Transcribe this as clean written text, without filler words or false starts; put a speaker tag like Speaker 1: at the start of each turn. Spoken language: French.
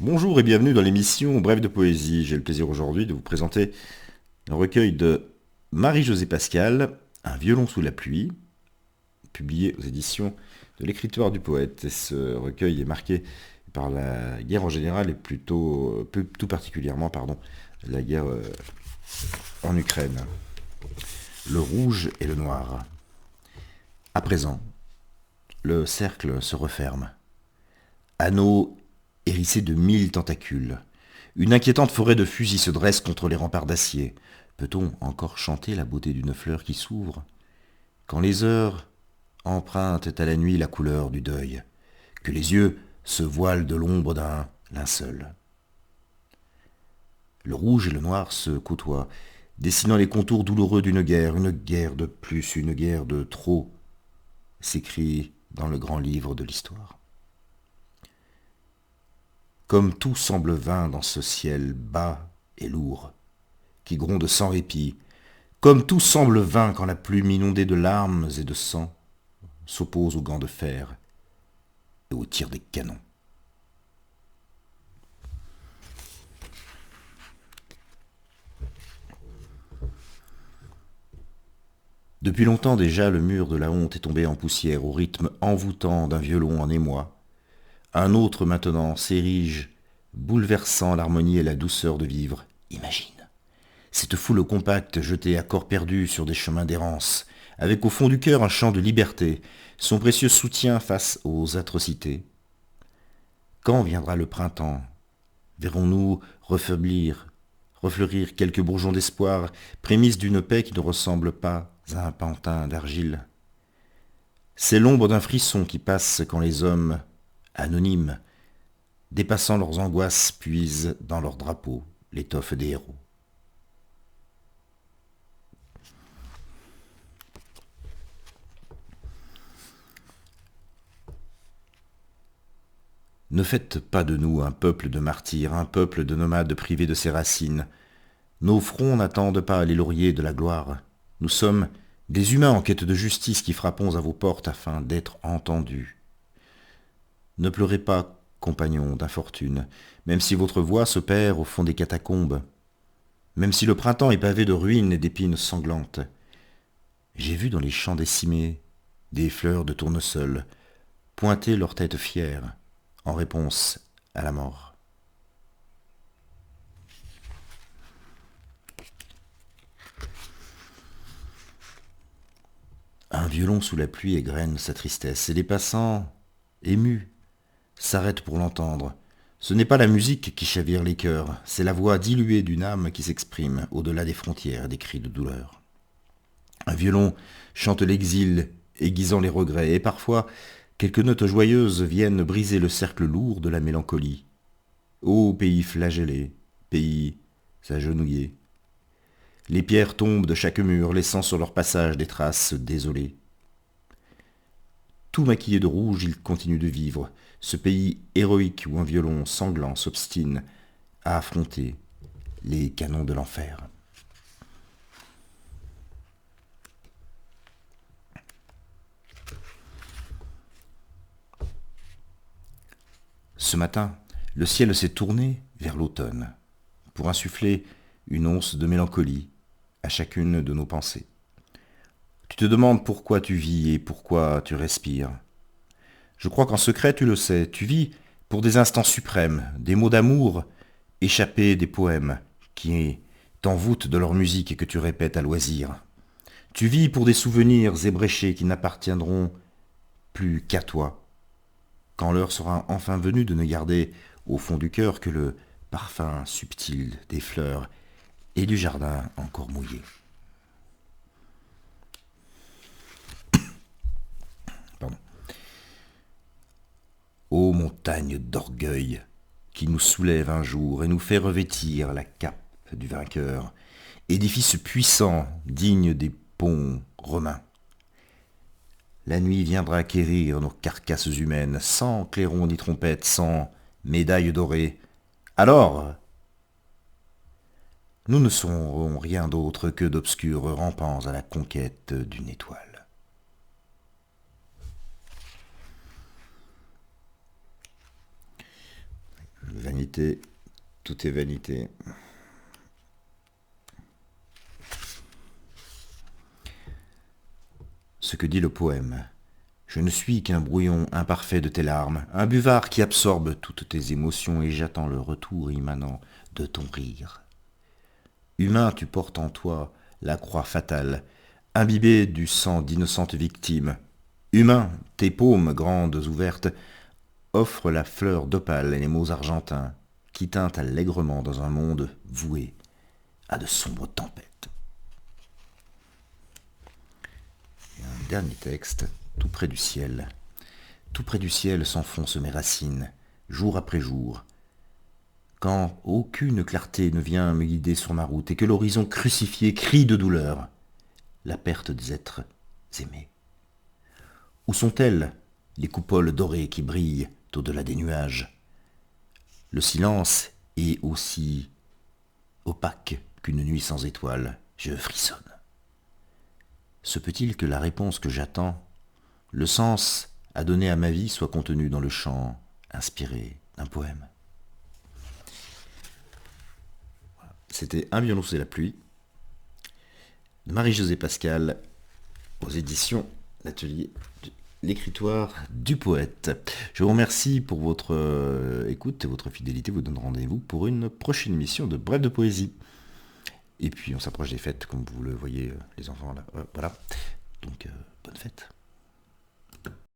Speaker 1: Bonjour et bienvenue dans l'émission Bref de Poésie. J'ai le plaisir aujourd'hui de vous présenter un recueil de Marie-Josée Pascal, Un violon sous la pluie, publié aux éditions de l'Écritoire du poète. Et ce recueil est marqué par la guerre en général et tout particulièrement la guerre en Ukraine. Le rouge et le noir. À présent, le cercle se referme. Anneaux hérissés de 1000 tentacules. Une inquiétante forêt de fusils se dresse contre les remparts d'acier. Peut-on encore chanter la beauté d'une fleur qui s'ouvre quand les heures empruntent à la nuit la couleur du deuil, que les yeux se voilent de l'ombre d'un linceul. Le rouge et le noir se côtoient, dessinant les contours douloureux d'une guerre, une guerre de plus, une guerre de trop, s'écrit dans le grand livre de l'histoire. Comme tout semble vain dans ce ciel bas et lourd, qui gronde sans répit, comme tout semble vain quand la plume inondée de larmes et de sang s'oppose aux gants de fer et aux tirs des canons. Depuis longtemps déjà, le mur de la honte est tombé en poussière au rythme envoûtant d'un violon en émoi. Un autre maintenant s'érige, bouleversant l'harmonie et la douceur de vivre. Imagine cette foule compacte jetée à corps perdu sur des chemins d'errance, avec au fond du cœur un chant de liberté, son précieux soutien face aux atrocités. Quand viendra le printemps? Verrons-nous refleurir quelques bourgeons d'espoir, prémices d'une paix qui ne ressemble pas à un pantin d'argile? C'est l'ombre d'un frisson qui passe quand les hommes, anonymes, dépassant leurs angoisses, puisent dans leurs drapeaux l'étoffe des héros. Ne faites pas de nous un peuple de martyrs, un peuple de nomades privés de ses racines. Nos fronts n'attendent pas les lauriers de la gloire. Nous sommes des humains en quête de justice qui frappons à vos portes afin d'être entendus. Ne pleurez pas, compagnons d'infortune, même si votre voix se perd au fond des catacombes, même si le printemps est pavé de ruines et d'épines sanglantes. J'ai vu dans les champs décimés des fleurs de tournesol pointer leur tête fière en réponse à la mort. Un violon sous la pluie égrène sa tristesse, et les passants, émus, s'arrêtent pour l'entendre. Ce n'est pas la musique qui chavire les cœurs, c'est la voix diluée d'une âme qui s'exprime au-delà des frontières des cris de douleur. Un violon chante l'exil, aiguisant les regrets, et parfois quelques notes joyeuses viennent briser le cercle lourd de la mélancolie. Ô pays flagellé, pays agenouillé, les pierres tombent de chaque mur, laissant sur leur passage des traces désolées. Tout maquillé de rouge, il continue de vivre, ce pays héroïque où un violon sanglant s'obstine à affronter les canons de l'enfer. Ce matin, le ciel s'est tourné vers l'automne, pour insuffler une once de mélancolie à chacune de nos pensées. Tu te demandes pourquoi tu vis et pourquoi tu respires. Je crois qu'en secret tu le sais, tu vis pour des instants suprêmes, des mots d'amour échappés des poèmes qui t'envoûtent de leur musique et que tu répètes à loisir. Tu vis pour des souvenirs ébréchés qui n'appartiendront plus qu'à toi, quand l'heure sera enfin venue de ne garder au fond du cœur que le parfum subtil des fleurs et du jardin encore mouillé. Pardon. Ô montagne d'orgueil qui nous soulève un jour et nous fait revêtir la cape du vainqueur, édifice puissant, digne des ponts romains. La nuit viendra quérir nos carcasses humaines, sans clairon ni trompette, sans médaille dorée. Alors, nous ne serons rien d'autre que d'obscurs rampants à la conquête d'une étoile. Vanité, tout est vanité. Ce que dit le poème. Je ne suis qu'un brouillon imparfait de tes larmes, un buvard qui absorbe toutes tes émotions et j'attends le retour immanent de ton rire. Humain, tu portes en toi la croix fatale, imbibée du sang d'innocentes victimes. Humain, tes paumes grandes ouvertes offrent la fleur d'opale et les mots argentins qui teintent allègrement dans un monde voué à de sombres tempêtes. Et un dernier texte, tout près du ciel. Tout près du ciel s'enfoncent mes racines, jour après jour, quand aucune clarté ne vient me guider sur ma route et que l'horizon crucifié crie de douleur la perte des êtres aimés. Où sont-elles, les coupoles dorées qui brillent au-delà des nuages? Le silence est aussi opaque qu'une nuit sans étoiles. Je frissonne. Se peut-il que la réponse que j'attends, le sens à donner à ma vie, soit contenu dans le chant inspiré d'un poème? C'était Un violon sous la pluie de Marie-Josée Pascal aux éditions L'Atelier de l'écritoire du poète. Je vous remercie pour votre écoute et votre fidélité. Vous donne rendez-vous pour une prochaine émission de Bref de Poésie. Et puis on s'approche des fêtes, comme vous le voyez, les enfants là. Voilà. Donc bonne fête.